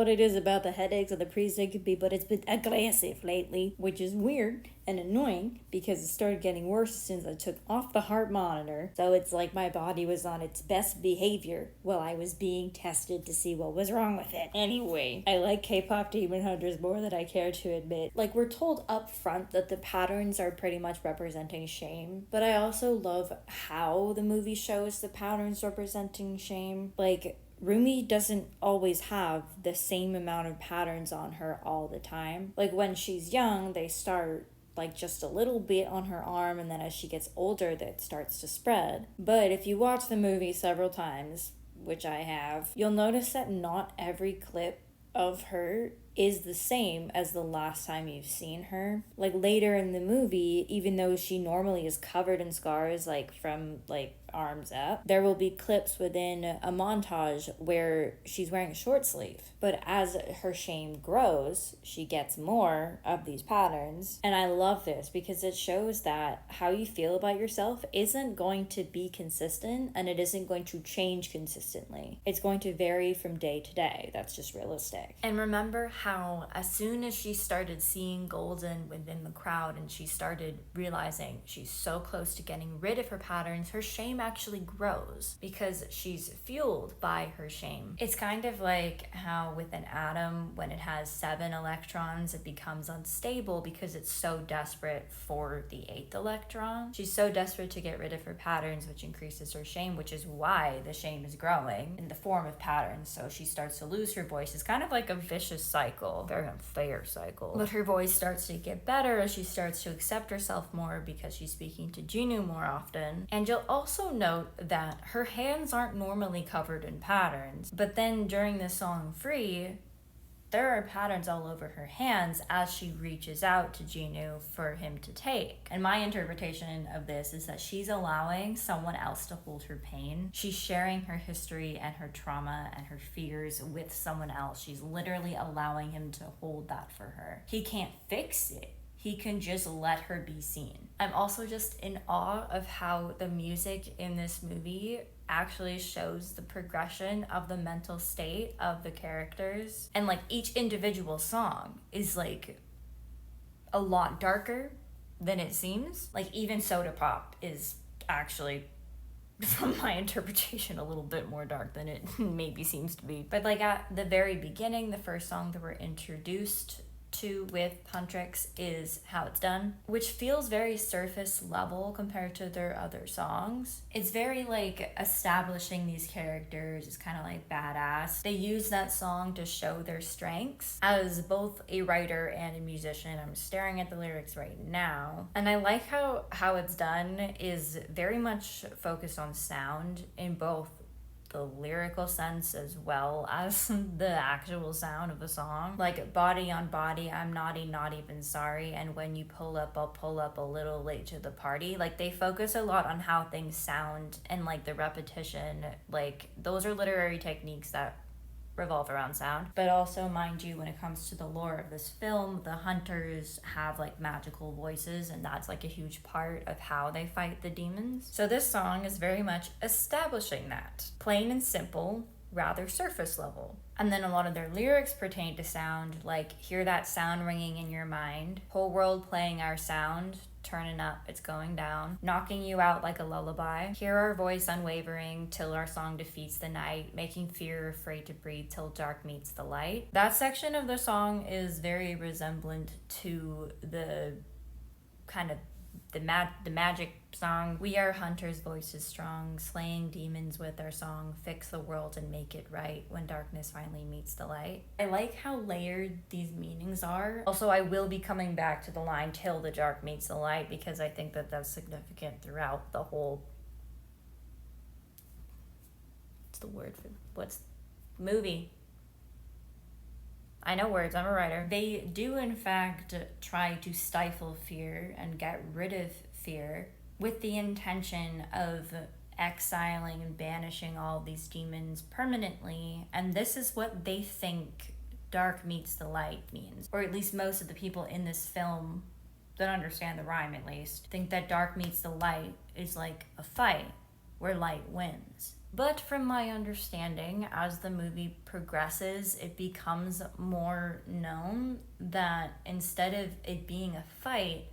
what it is about the headaches or the pre-syncope, but it's been aggressive lately, which is weird and annoying because it started getting worse since I took off the heart monitor. So it's like my body was on its best behavior while I was being tested to see what was wrong with it. Anyway, I like K-pop Demon Hunters more than I care to admit. Like, we're told up front that the patterns are pretty much representing shame, but I also love how the movie shows the patterns representing shame. Like, Rumi doesn't always have the same amount of patterns on her all the time. Like, when she's young, they start like just a little bit on her arm, and then as she gets older, that starts to spread. But if you watch the movie several times, which I have, you'll notice that not every clip of her is the same as the last time you've seen her. Like, later in the movie, even though she normally is covered in scars, like from like arms up, there will be clips within a montage where she's wearing a short sleeve. But as her shame grows, she gets more of these patterns. And I love this because it shows that how you feel about yourself isn't going to be consistent, and it isn't going to change consistently. It's going to vary from day to day. That's just realistic. And remember how as soon as she started seeing Golden within the crowd and she started realizing she's so close to getting rid of her patterns, her shame actually grows because she's fueled by her shame. It's kind of like how with an atom, when it has 7 electrons, it becomes unstable because it's so desperate for the 8th electron. She's so desperate to get rid of her patterns, which increases her shame, which is why the shame is growing in the form of patterns. So she starts to lose her voice. It's kind of like a vicious cycle, very unfair cycle. But her voice starts to get better as she starts to accept herself more because she's speaking to Jinu more often. And you'll also note that her hands aren't normally covered in patterns, but then during the song Free, there are patterns all over her hands as she reaches out to Jinu for him to take. And my interpretation of this is that she's allowing someone else to hold her pain. She's sharing her history and her trauma and her fears with someone else. She's literally allowing him to hold that for her. He can't fix it. He can just let her be seen. I'm also just in awe of how the music in this movie actually shows the progression of the mental state of the characters. And like each individual song is like a lot darker than it seems. Like even Soda Pop is actually, from my interpretation, a little bit more dark than it maybe seems to be. But like at the very beginning, the first song that we're introduced to with Huntrix is How It's Done, which feels very surface level compared to their other songs. It's very like establishing these characters. It's kind of like badass. They use that song to show their strengths. As both a writer and a musician, I'm staring at the lyrics right now, and I like how It's Done is very much focused on sound in both the lyrical sense as well as the actual sound of the song. Like body on body, I'm naughty, not even sorry, and when you pull up, I'll pull up a little late to the party. Like they focus a lot on how things sound and like the repetition. Like those are literary techniques that revolve around sound. But also, mind you, when it comes to the lore of this film, the hunters have like magical voices, and that's like a huge part of how they fight the demons. So this song is very much establishing that. Plain and simple, rather surface level. And then a lot of their lyrics pertain to sound, like hear that sound ringing in your mind, whole world playing our sound, turning up, it's going down, knocking you out like a lullaby, hear our voice unwavering till our song defeats the night, making fear afraid to breathe till dark meets the light. That section of the song is very resemblant to the kind of the magic song. We are hunters, voices strong, slaying demons with our song, fix the world and make it right when darkness finally meets the light. I like how layered these meanings are. Also, I will be coming back to the line till the dark meets the light because I think that that's significant throughout the whole, what's the word for, what's movie? I know words, I'm a writer. They do in fact try to stifle fear and get rid of fear with the intention of exiling and banishing all these demons permanently. And this is what they think dark meets the light means. Or at least most of the people in this film that understand the rhyme at least think that dark meets the light is like a fight where light wins. But from my understanding, as the movie progresses, it becomes more known that instead of it being a fight,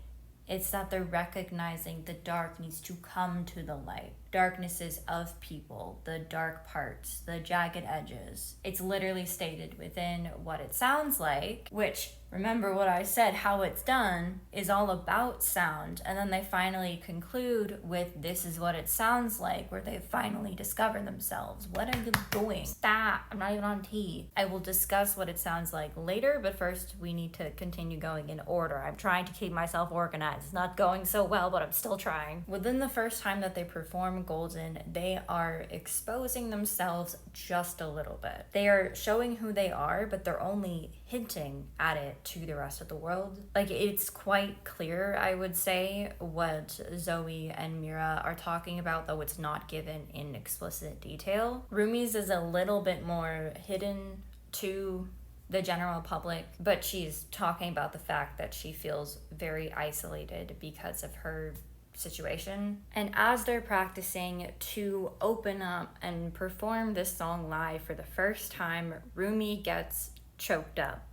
it's that they're recognizing the dark needs to come to the light. Darknesses of people, the dark parts, the jagged edges. It's literally stated within what it sounds like, which, remember what I said, how it's done is all about sound. And then they finally conclude with this is what it sounds like, where they finally discover themselves. What are you doing? Stop, I'm not even on tea. I will discuss what it sounds like later, but first we need to continue going in order. I'm trying to keep myself organized. It's not going so well, but I'm still trying. Within the first time that they perform Golden, they are exposing themselves just a little bit. They are showing who they are, but they're only hinting at it to the rest of the world. Like, it's quite clear, I would say, what Zoe and Mira are talking about, though it's not given in explicit detail. Rumi's is a little bit more hidden to the general public, but she's talking about the fact that she feels very isolated because of her situation. And as they're practicing to open up and perform this song live for the first time, Rumi gets choked up,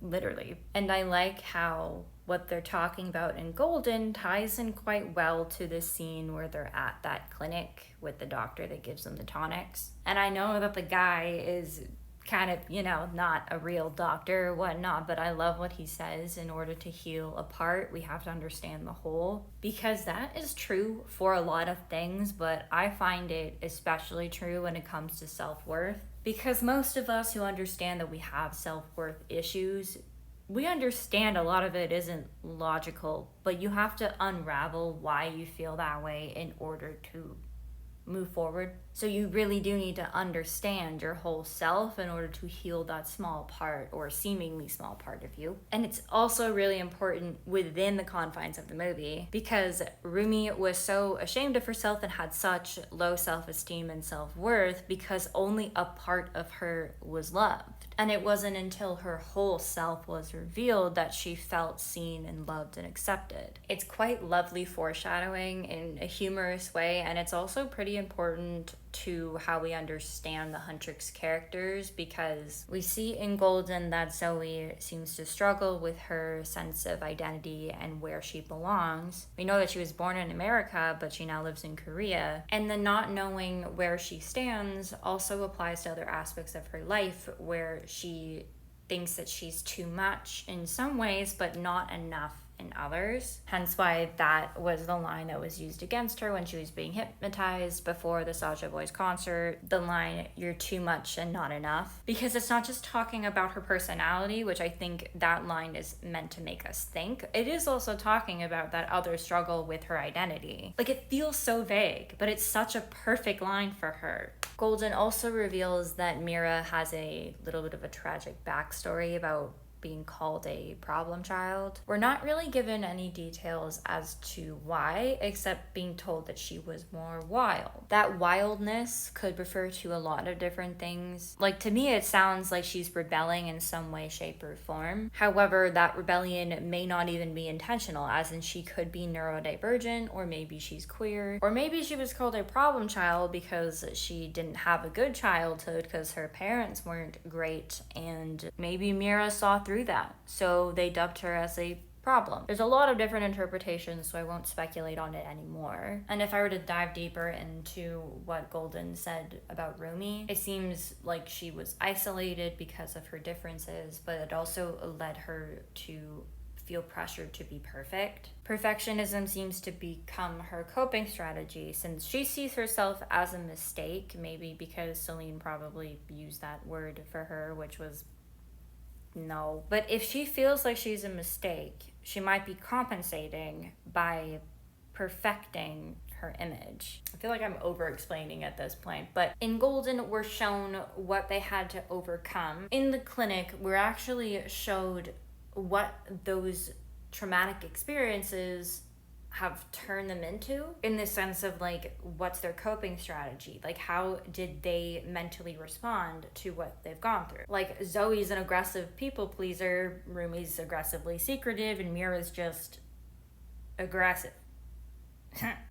literally. And I like how what they're talking about in Golden ties in quite well to the scene where they're at that clinic with the doctor that gives them the tonics. And I know that the guy is kind of, not a real doctor or whatnot, but I love what he says. In order to heal a part, we have to understand the whole, because that is true for a lot of things, but I find it especially true when it comes to self-worth, because most of us who understand that we have self-worth issues, we understand a lot of it isn't logical, but you have to unravel why you feel that way in order to move forward. So you really do need to understand your whole self in order to heal that small part or seemingly small part of you. And it's also really important within the confines of the movie, because Rumi was so ashamed of herself and had such low self-esteem and self-worth because only a part of her was loved. And it wasn't until her whole self was revealed that she felt seen and loved and accepted. It's quite lovely foreshadowing in a humorous way, and it's also pretty important to how we understand the Huntrix characters, because we see in Golden that Zoe seems to struggle with her sense of identity and where she belongs. We know that she was born in America, but she now lives in Korea. And the not knowing where she stands also applies to other aspects of her life, where she thinks that she's too much in some ways, but not enough in others. Hence why that was the line that was used against her when she was being hypnotized before the Sacha Boys concert. The line, "You're too much and not enough." Because it's not just talking about her personality, which I think that line is meant to make us think. It is also talking about that other struggle with her identity. Like, it feels so vague, but it's such a perfect line for her. Golden also reveals that Mira has a little bit of a tragic backstory about being called a problem child. We're not really given any details as to why, except being told that she was more wild. That wildness could refer to a lot of different things. Like, to me, it sounds like she's rebelling in some way, shape, or form. However, that rebellion may not even be intentional, as in she could be neurodivergent, or maybe she's queer, or maybe she was called a problem child because she didn't have a good childhood because her parents weren't great, and maybe Mira saw through that, so they dubbed her as a problem. There's a lot of different interpretations, so I won't speculate on it anymore. And if I were to dive deeper into what Golden said about Rumi, it seems like she was isolated because of her differences, but it also led her to feel pressured to be perfect. Perfectionism seems to become her coping strategy, since she sees herself as a mistake, maybe because Celine probably used that word for her, which was no. But if she feels like she's a mistake, she might be compensating by perfecting her image. I feel like I'm over-explaining at this point, but in Golden, we're shown what they had to overcome. In the clinic, we're actually showed what those traumatic experiences have turned them into, in the sense of, like, what's their coping strategy? Like, how did they mentally respond to what they've gone through? Like, Zoe's an aggressive people pleaser, Rumi's aggressively secretive, and Mira's just aggressive.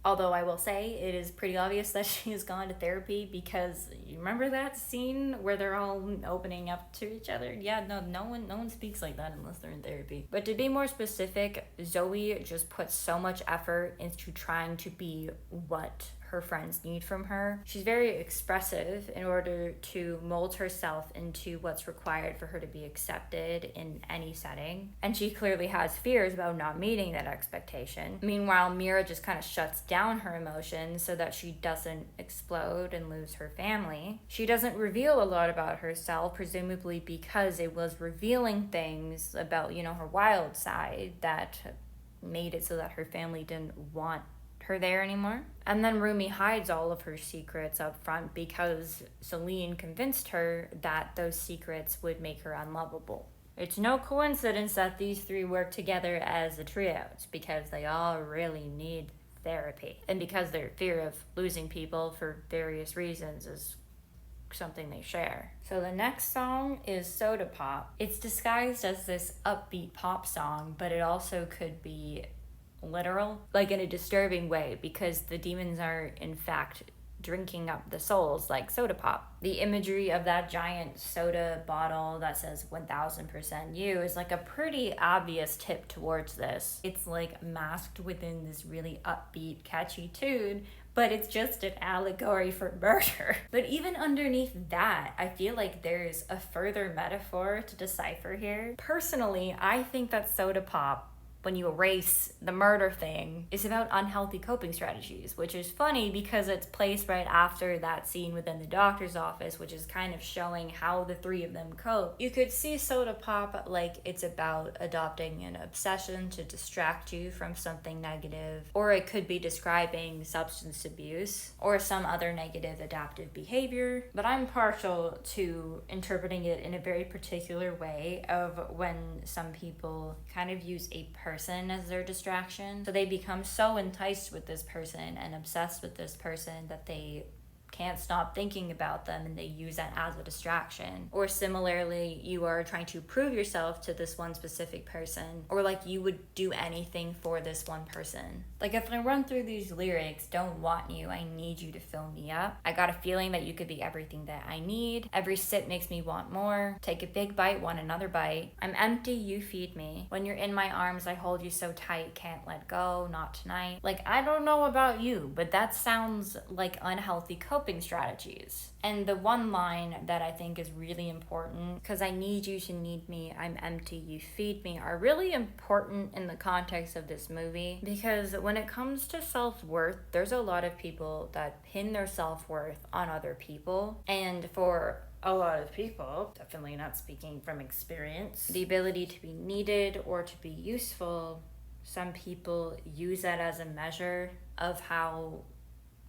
Although I will say it is pretty obvious that she has gone to therapy, because you remember that scene where they're all opening up to each other? Yeah, no one speaks like that unless they're in therapy. But to be more specific, Zoe just puts so much effort into trying to be what her friends need from her. She's very expressive in order to mold herself into what's required for her to be accepted in any setting. And she clearly has fears about not meeting that expectation. Meanwhile, Mira just kind of shuts down her emotions so that she doesn't explode and lose her family. She doesn't reveal a lot about herself, presumably because it was revealing things about, her wild side that made it so that her family didn't want her there anymore. And then Rumi hides all of her secrets up front because Celine convinced her that those secrets would make her unlovable. It's no coincidence that these three work together as a trio. It's because they all really need therapy. And because their fear of losing people for various reasons is something they share. So the next song is Soda Pop. It's disguised as this upbeat pop song, but it also could be literal, like in a disturbing way, because the demons are in fact drinking up the souls like soda pop. The imagery of that giant soda bottle that says 1000% you is like a pretty obvious tip towards this. It's like masked within this really upbeat, catchy tune, but it's just an allegory for murder. But even underneath that, I feel like there's a further metaphor to decipher here. Personally, I think that soda pop, when you erase the murder thing, is about unhealthy coping strategies, which is funny because it's placed right after that scene within the doctor's office, which is kind of showing how the three of them cope. You could see soda pop like it's about adopting an obsession to distract you from something negative, or it could be describing substance abuse or some other negative adaptive behavior. But I'm partial to interpreting it in a very particular way of when some people kind of use a person as their distraction. So they become so enticed with this person and obsessed with this person that they can't stop thinking about them, and they use that as a distraction. Or similarly, you are trying to prove yourself to this one specific person, or like you would do anything for this one person. Like if I run through these lyrics, don't want you, I need you to fill me up. I got a feeling that you could be everything that I need. Every sip makes me want more. Take a big bite, want another bite. I'm empty, you feed me. When you're in my arms, I hold you so tight, can't let go, not tonight. Like, I don't know about you, but that sounds like unhealthy coping strategies. And the one line that I think is really important, because I need you to need me, I'm empty, you feed me, are really important in the context of this movie, because when it comes to self-worth, there's a lot of people that pin their self-worth on other people. And for a lot of people, definitely not speaking from experience, the ability to be needed or to be useful, some people use that as a measure of how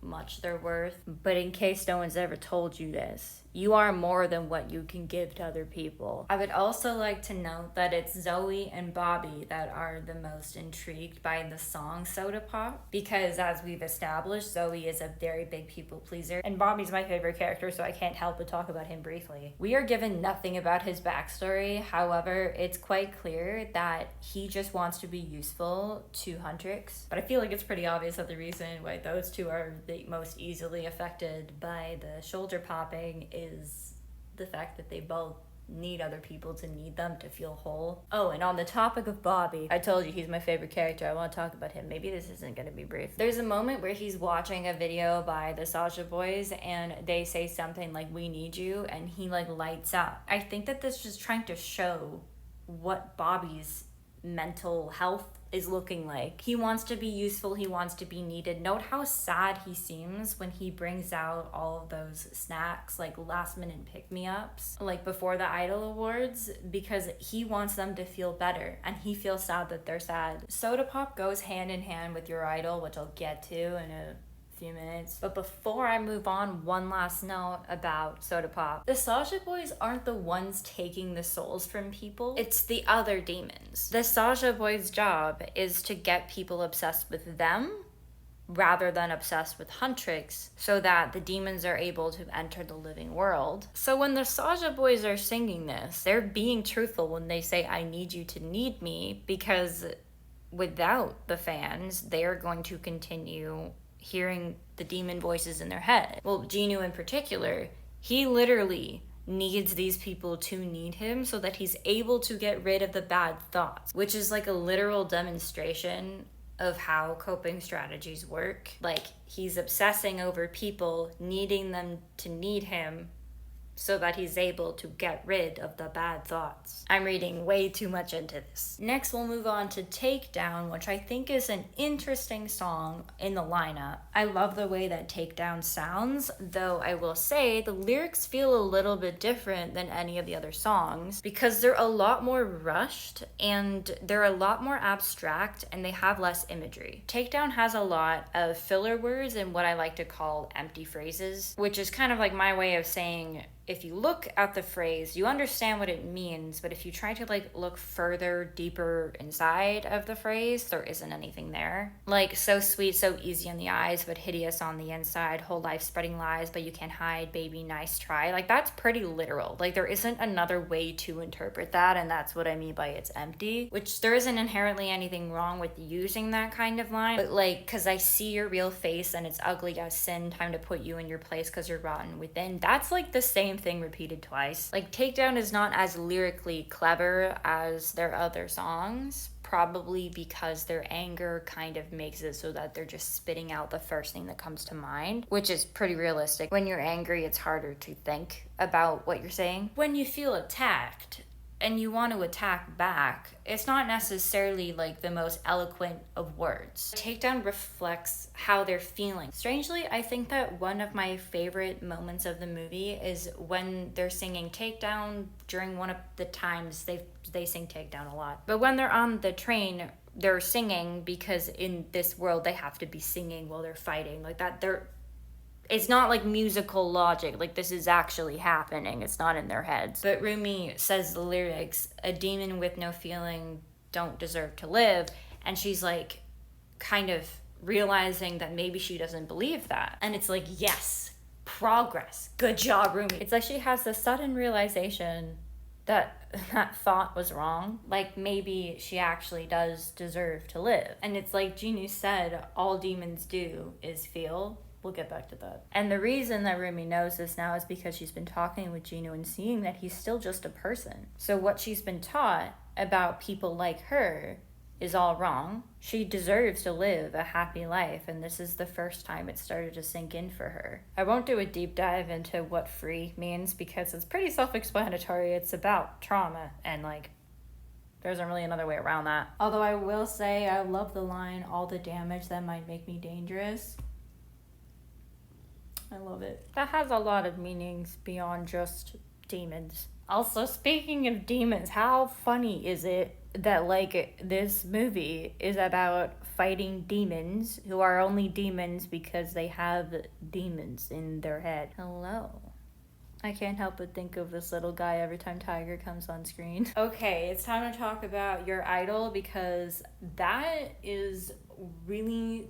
much they're worth. But in case no one's ever told you this, you are more than what you can give to other people. I would also like to note that it's Zoe and Bobby that are the most intrigued by the song Soda Pop, because as we've established, Zoe is a very big people pleaser, and Bobby's my favorite character, so I can't help but talk about him briefly. We are given nothing about his backstory. However, it's quite clear that he just wants to be useful to Huntrix, but I feel like it's pretty obvious that the reason why those two are the most easily affected by the shoulder popping is the fact that they both need other people to need them to feel whole. Oh, and on the topic of Bobby, I told you he's my favorite character. I want to talk about him. Maybe this isn't going to be brief. There's a moment where he's watching a video by the Sasha Boys and they say something like, "We need you," and he like lights up. I think that this is trying to show what Bobby's mental health is looking like. He wants to be useful, he wants to be needed. Note how sad he seems when he brings out all of those snacks, like last minute pick-me-ups, like before the Idol Awards, because he wants them to feel better and he feels sad that they're sad. Soda Pop goes hand in hand with your idol, which I'll get to in a few minutes. But before I move on, one last note about Soda Pop. The Sasha Boys aren't the ones taking the souls from people. It's the other demons. The Sasha Boys' job is to get people obsessed with them rather than obsessed with Huntrix, so that the demons are able to enter the living world. So when the Sasha Boys are singing this, they're being truthful when they say, "I need you to need me," because without the fans, they are going to continue hearing the demon voices in their head. Well, Genu in particular, he literally needs these people to need him so that he's able to get rid of the bad thoughts, which is like a literal demonstration of how coping strategies work. Like, he's obsessing over people, needing them to need him so that he's able to get rid of the bad thoughts. I'm reading way too much into this. Next, we'll move on to Takedown, which I think is an interesting song in the lineup. I love the way that Takedown sounds, though I will say the lyrics feel a little bit different than any of the other songs because they're a lot more rushed and they're a lot more abstract and they have less imagery. Takedown has a lot of filler words and what I like to call empty phrases, which is kind of like my way of saying, if you look at the phrase, you understand what it means, but if you try to like look further, deeper inside of the phrase, there isn't anything there. Like, so sweet, so easy on the eyes, but hideous on the inside, whole life spreading lies, but you can't hide, baby, nice try. Like, that's pretty literal. Like, there isn't another way to interpret that, and that's what I mean by it's empty, which there isn't inherently anything wrong with using that kind of line, but like, cause I see your real face and it's ugly as sin, time to put you in your place cause you're rotten within. That's like the same thing repeated twice. Like, Takedown is not as lyrically clever as their other songs, probably because their anger kind of makes it so that they're just spitting out the first thing that comes to mind, which is pretty realistic. When you're angry, it's harder to think about what you're saying. When you feel attacked and you want to attack back, it's not necessarily like the most eloquent of words. Takedown reflects how they're feeling. Strangely, I think that one of my favorite moments of the movie is when they're singing Takedown during one of the times they sing Takedown a lot. But when they're on the train, they're singing because in this world they have to be singing while they're fighting. Like that, it's not like musical logic, like this is actually happening, it's not in their heads. But Rumi says the lyrics, a demon with no feeling don't deserve to live, and she's like kind of realizing that maybe she doesn't believe that. And it's like, yes, progress, good job, Rumi. It's like she has this sudden realization that that thought was wrong. Like, maybe she actually does deserve to live. And it's like Genu said, all demons do is feel. We'll get back to that. And the reason that Rumi knows this now is because she's been talking with Genu and seeing that he's still just a person. So what she's been taught about people like her is all wrong. She deserves to live a happy life, and this is the first time it started to sink in for her. I won't do a deep dive into what free means because it's pretty self-explanatory. It's about trauma, and like, there isn't really another way around that. Although I will say I love the line, all the damage that might make me dangerous. I love it. That has a lot of meanings beyond just demons. Also, speaking of demons, how funny is it that like this movie is about fighting demons who are only demons because they have demons in their head? Hello. I can't help but think of this little guy every time Tiger comes on screen. Okay, it's time to talk about your idol because that is really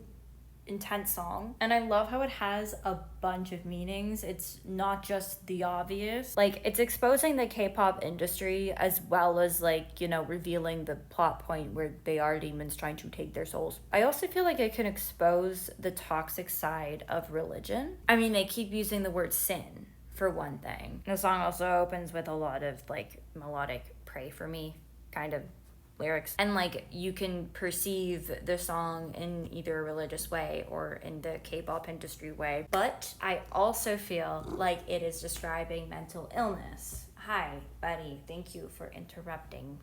intense song, and I love how it has a bunch of meanings. It's not just the obvious, like it's exposing the K-pop industry as well as like, you know, revealing the plot point where they are demons trying to take their souls. I also feel like it can expose the toxic side of religion. I mean, they keep using the word sin for one thing. The song also opens with a lot of like melodic pray for me kind of lyrics, and like you can perceive the song in either a religious way or in the K-pop industry way, but I also feel like it is describing mental illness. Hi buddy, thank you for interrupting.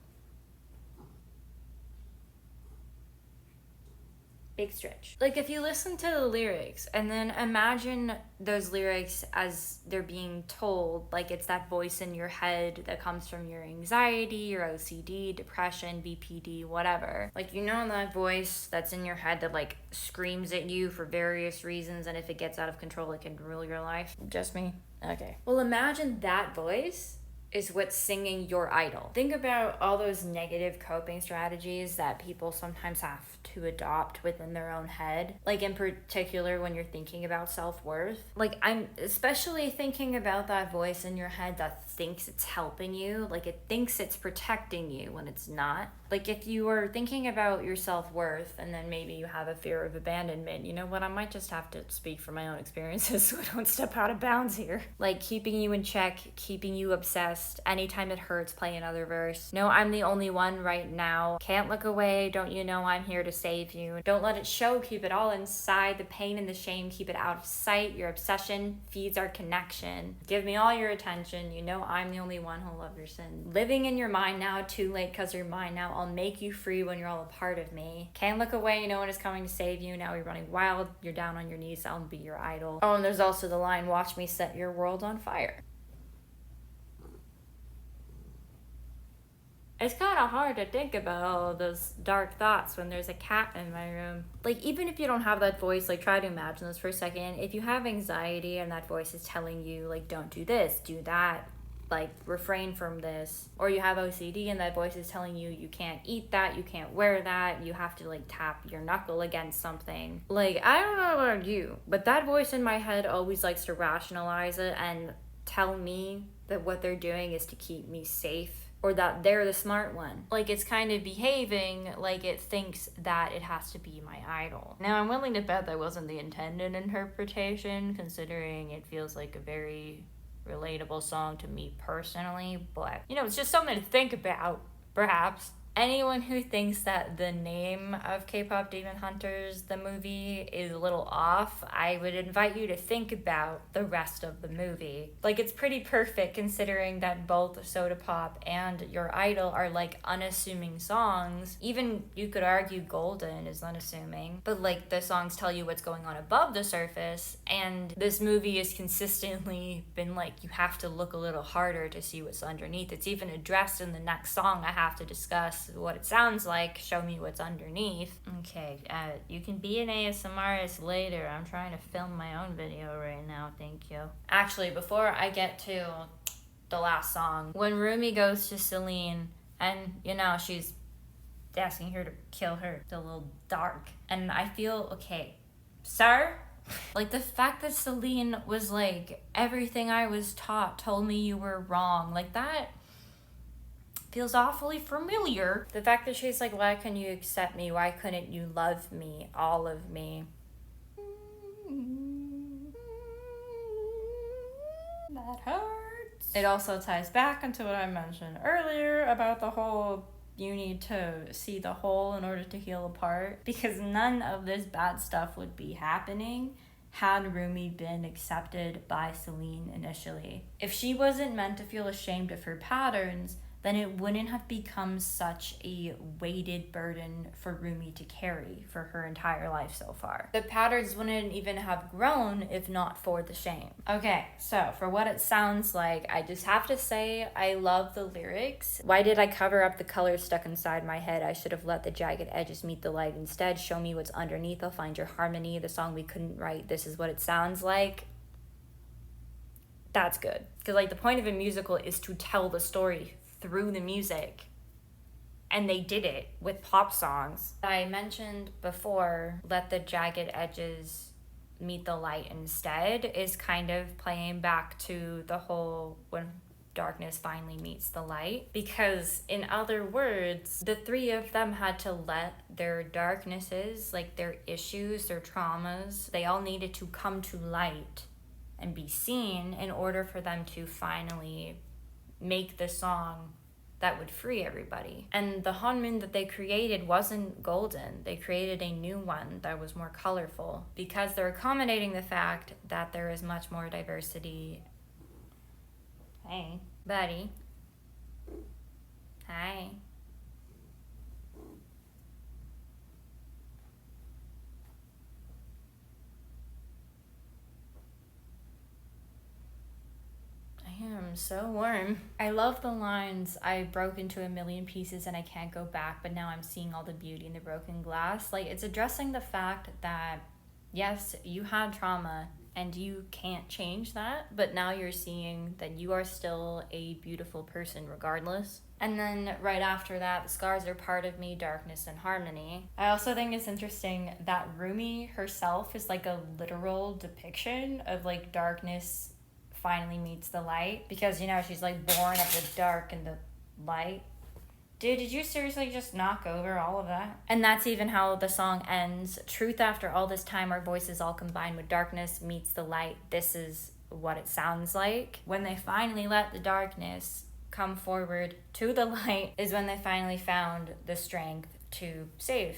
Big stretch. Like, if you listen to the lyrics and then imagine those lyrics as they're being told, like it's that voice in your head that comes from your anxiety, your OCD, depression, BPD, whatever. Like, you know that voice that's in your head that like screams at you for various reasons, and if it gets out of control, it can rule your life? Just me? Okay. Well, imagine that voice is what's singing your idol. Think about all those negative coping strategies that people sometimes have to adopt within their own head. Like in particular when you're thinking about self-worth. Like I'm especially thinking about that voice in your head that's thinks it's helping you. Like, it thinks it's protecting you when it's not. Like, if you are thinking about your self-worth and then maybe you have a fear of abandonment, you know what, I might just have to speak from my own experiences so I don't step out of bounds here. Like, keeping you in check, keeping you obsessed, anytime it hurts, play another verse. No, I'm the only one right now. Can't look away, don't you know I'm here to save you. Don't let it show, keep it all inside. The pain and the shame, keep it out of sight. Your obsession feeds our connection. Give me all your attention, you know I'm the only one who'll love your sin. Living in your mind now, too late cause you're mine now. I'll make you free when you're all a part of me. Can't look away, no one is coming to save you. Now you're running wild, you're down on your knees, I'll be your idol. Oh, and there's also the line, watch me set your world on fire. It's kind of hard to think about all of those dark thoughts when there's a cat in my room. Like, even if you don't have that voice, like, try to imagine this for a second. If you have anxiety and that voice is telling you, like, don't do this, do that, like, refrain from this, or you have OCD and that voice is telling you you can't eat that, you can't wear that, you have to, like, tap your knuckle against something. Like, I don't know about you, but that voice in my head always likes to rationalize it and tell me that what they're doing is to keep me safe, or that they're the smart one. Like, it's kind of behaving like it thinks that it has to be my idol. Now, I'm willing to bet that wasn't the intended interpretation, considering it feels like a very relatable song to me personally, but, you know, it's just something to think about, perhaps. Anyone who thinks that the name of K-pop Demon Hunters, the movie, is a little off, I would invite you to think about the rest of the movie. Like, it's pretty perfect considering that both Soda Pop and Your Idol are, like, unassuming songs. Even, you could argue Golden is unassuming. But, like, the songs tell you what's going on above the surface, and this movie has consistently been like, you have to look a little harder to see what's underneath. It's even addressed in the next song I have to discuss what it sounds like, show me what's underneath. Okay, you can be an ASMRist later. I'm trying to film my own video right now, thank you. Actually, before I get to the last song, when Rumi goes to Celine and, you know, she's asking her to kill her, it's a little dark. And I feel, okay, sir? Like, the fact that Celine was like, everything I was taught told me you were wrong, like, that feels awfully familiar. The fact that she's like, why couldn't you accept me? Why couldn't you love me? All of me. That hurts. It also ties back into what I mentioned earlier about the whole, you need to see the whole in order to heal a part, because none of this bad stuff would be happening had Rumi been accepted by Celine initially. If she wasn't meant to feel ashamed of her patterns, then it wouldn't have become such a weighted burden for Rumi to carry for her entire life so far. The patterns wouldn't even have grown if not for the shame. Okay, so for what it sounds like, I just have to say I love the lyrics. Why did I cover up the colors stuck inside my head? I should have let the jagged edges meet the light instead. Show me what's underneath, I'll find your harmony. The song we couldn't write, this is what it sounds like. That's good. Because, like, the point of a musical is to tell the story through the music, and they did it with pop songs. I mentioned before, let the jagged edges meet the light instead, is kind of playing back to the whole when darkness finally meets the light, because in other words, the three of them had to let their darknesses, like their issues, their traumas, they all needed to come to light and be seen in order for them to finally make the song that would free everybody. And the Hanmin that they created wasn't golden. They created a new one that was more colorful, because they're accommodating the fact that there is much more diversity. Hey, buddy. Hi. I'm so warm. I love the lines, I broke into a million pieces and I can't go back, but now I'm seeing all the beauty in the broken glass. Like, it's addressing the fact that, yes, you had trauma and you can't change that, but now you're seeing that you are still a beautiful person regardless. And then right after that, the scars are part of me, darkness and harmony. I also think it's interesting that Rumi herself is like a literal depiction of like darkness finally meets the light. Because, you know, she's like born of the dark and the light. Dude, did you seriously just knock over all of that? And that's even how the song ends. Truth after all this time, our voices all combined with darkness meets the light. This is what it sounds like. When they finally let the darkness come forward to the light is when they finally found the strength to save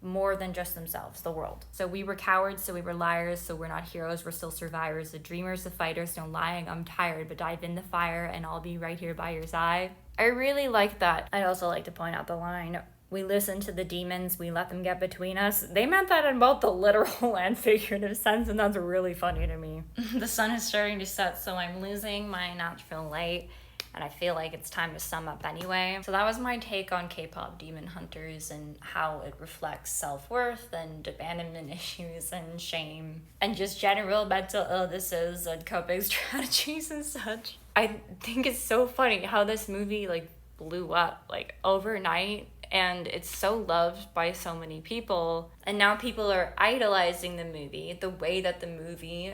more than just themselves, the world. So we were cowards, so we were liars, so we're not heroes, we're still survivors, the dreamers, the fighters, no lying, I'm tired, but dive in the fire and I'll be right here by your side. I really like that. I'd also like to point out the line, we listen to the demons, we let them get between us. They meant that in both the literal and figurative sense, and that's really funny to me. The sun is starting to set, so I'm losing my natural light, and I feel like it's time to sum up anyway. So that was my take on K-pop Demon Hunters and how it reflects self-worth and abandonment issues and shame and just general mental illnesses and coping strategies and such. I think it's so funny how this movie like blew up like overnight, and it's so loved by so many people, and now people are idolizing the movie the way that the movie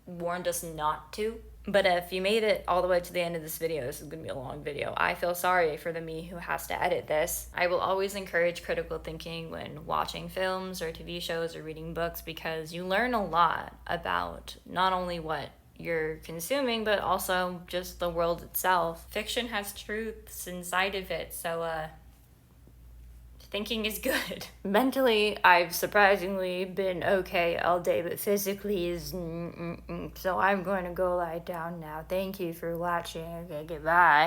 warned us not to. But if you made it all the way to the end of this video, this is going to be a long video, I feel sorry for the me who has to edit this. I will always encourage critical thinking when watching films or TV shows or reading books, because you learn a lot about not only what you're consuming, but also just the world itself. Fiction has truths inside of it, so thinking is good. Mentally, I've surprisingly been okay all day, but physically is so I'm going to go lie down now. Thank you for watching. Okay, goodbye.